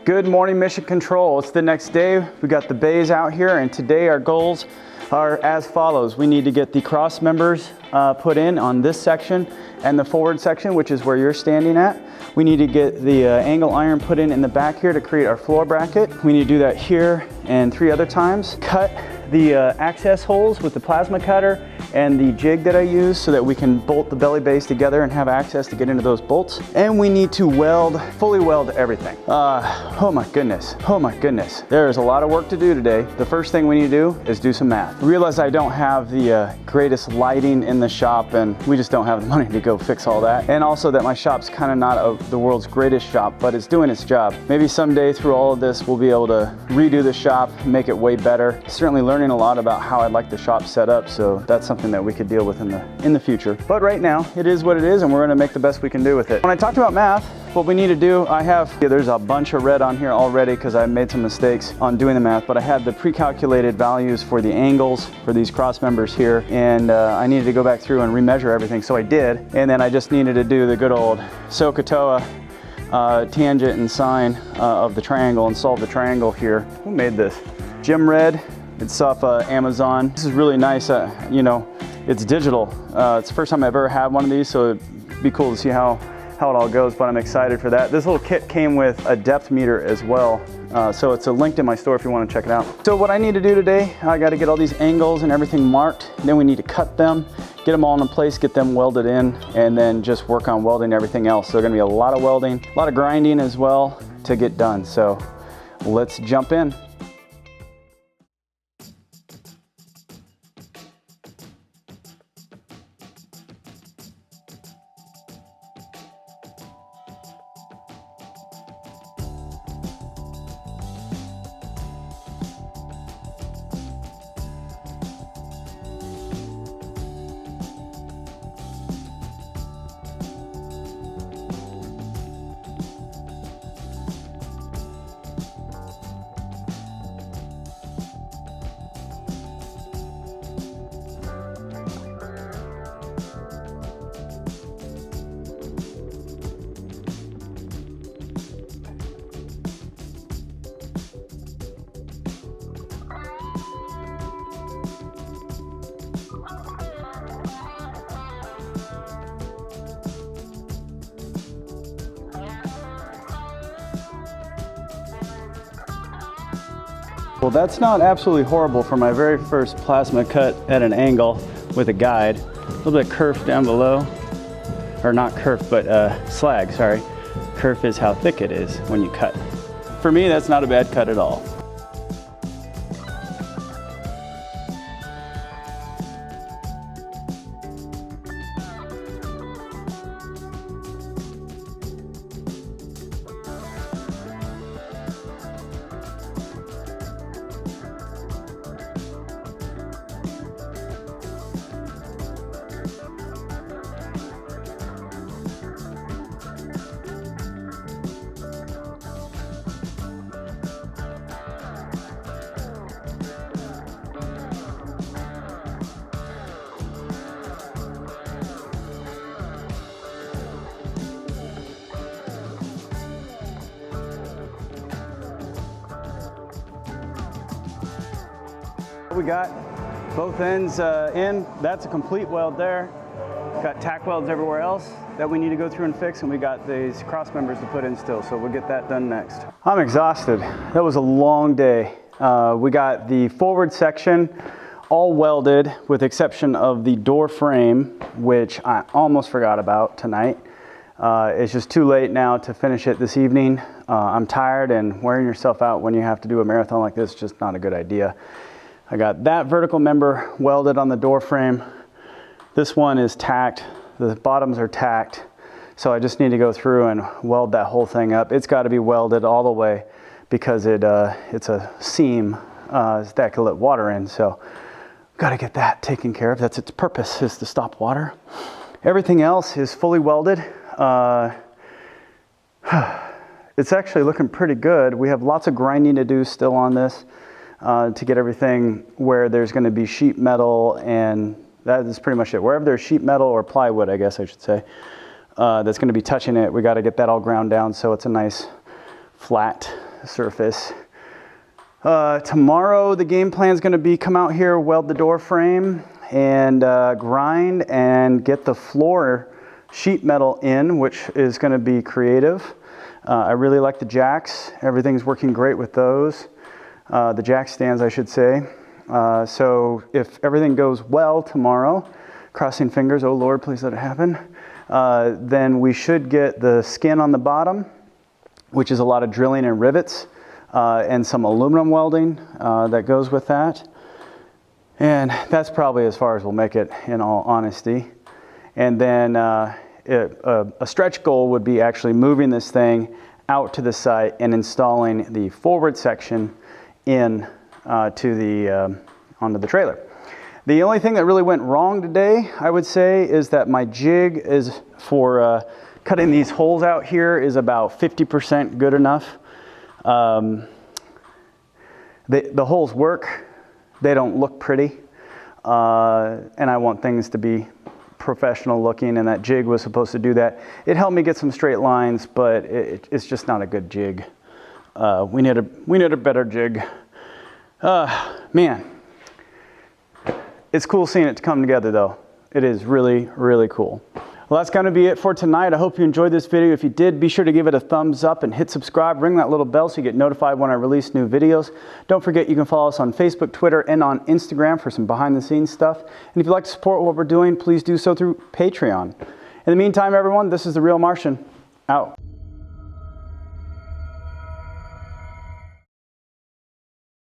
Good morning, Mission Control. It's the next day. We got the bays out here, and today our goals are as follows. We need to get the cross members put in on this section and the forward section, which is where you're standing at. We need to get the angle iron put in the back here to create our floor bracket. We need to do that here and 3 other times. Cut the access holes with the plasma cutter and the jig that I use so that we can bolt the belly bays together and have access to get into those bolts. And we need to weld, fully weld everything. Oh my goodness, oh my goodness. There is a lot of work to do today. The first thing we need to do is do some math. I realize I don't have the greatest lighting in the shop, and we just don't have the money to go fix all that. And also that my shop's kind of not the world's greatest shop, but it's doing its job. Maybe someday through all of this, we'll be able to redo the shop, make it way better. Certainly learning a lot about how I'd like the shop set up, so that's something that we could deal with in the future. But right now, it is what it is, and we're gonna make the best we can do with it. When I talked about math, what we need to do, there's a bunch of red on here already because I made some mistakes on doing the math, but I had the pre-calculated values for the angles for these cross members here, and I needed to go back through and remeasure everything, so I did. And then I just needed to do the good old SOHCAHTOA tangent and sine of the triangle and solve the triangle here. Who made this? Gem Red. It's off Amazon. This is really nice. You know, it's digital. It's the first time I've ever had one of these, so it'd be cool to see how it all goes, but I'm excited for that. This little kit came with a depth meter as well. So it's linked in my store if you want to check it out. So what I need to do today, I got to get all these angles and everything marked. Then we need to cut them, get them all in place, get them welded in, and then just work on welding everything else. So there's gonna be a lot of welding, a lot of grinding as well to get done. So let's jump in. Well, that's not absolutely horrible for my very first plasma cut at an angle with a guide. A little bit of kerf down below, or not kerf, but slag, sorry. Kerf is how thick it is when you cut. For me, that's not a bad cut at all. We got both ends in. That's a complete weld there. Got tack welds everywhere else that we need to go through and fix, and we got these cross members to put in still, so we'll get that done next. I'm exhausted. That was a long day. We got the forward section all welded with exception of the door frame, which I almost forgot about tonight. It's just too late now to finish it this evening. I'm tired, and wearing yourself out when you have to do a marathon like this is just not a good idea. I got that vertical member welded on the door frame. This one is tacked, the bottoms are tacked. So I just need to go through and weld that whole thing up. It's got to be welded all the way because it's a seam that can let water in. So got to get that taken care of. That's its purpose, is to stop water. Everything else is fully welded. It's actually looking pretty good. We have lots of grinding to do still on this to get everything where there's going to be sheet metal, and that is pretty much it. Wherever there's sheet metal or plywood, I guess I should say, that's going to be touching it, we got to get that all ground down so it's a nice flat surface. Tomorrow the game plan is going to be come out here, weld the door frame, and grind and get the floor sheet metal in, which is going to be creative. I really like the jacks. Everything's working great with those. The jack stands, I should say. So if everything goes well tomorrow, crossing fingers, oh Lord, please let it happen, then we should get the skin on the bottom, which is a lot of drilling and rivets, and some aluminum welding that goes with that. And that's probably as far as we'll make it, in all honesty. And then a stretch goal would be actually moving this thing out to the site and installing the forward section in onto the trailer. The only thing that really went wrong today, I would say, is that my jig is for cutting these holes out here is about 50% good enough. The holes work, they don't look pretty, and I want things to be professional looking, and that jig was supposed to do that. It helped me get some straight lines, but it's just not a good jig. We need a better jig. Man, it's cool seeing it come together though. It is really, really cool. Well, that's going to be it for tonight. I hope you enjoyed this video. If you did, be sure to give it a thumbs up and hit subscribe. Ring that little bell so you get notified when I release new videos. Don't forget you can follow us on Facebook, Twitter, and on Instagram for some behind the scenes stuff. And if you'd like to support what we're doing, please do so through Patreon. In the meantime, everyone, this is The Real Martian. Out.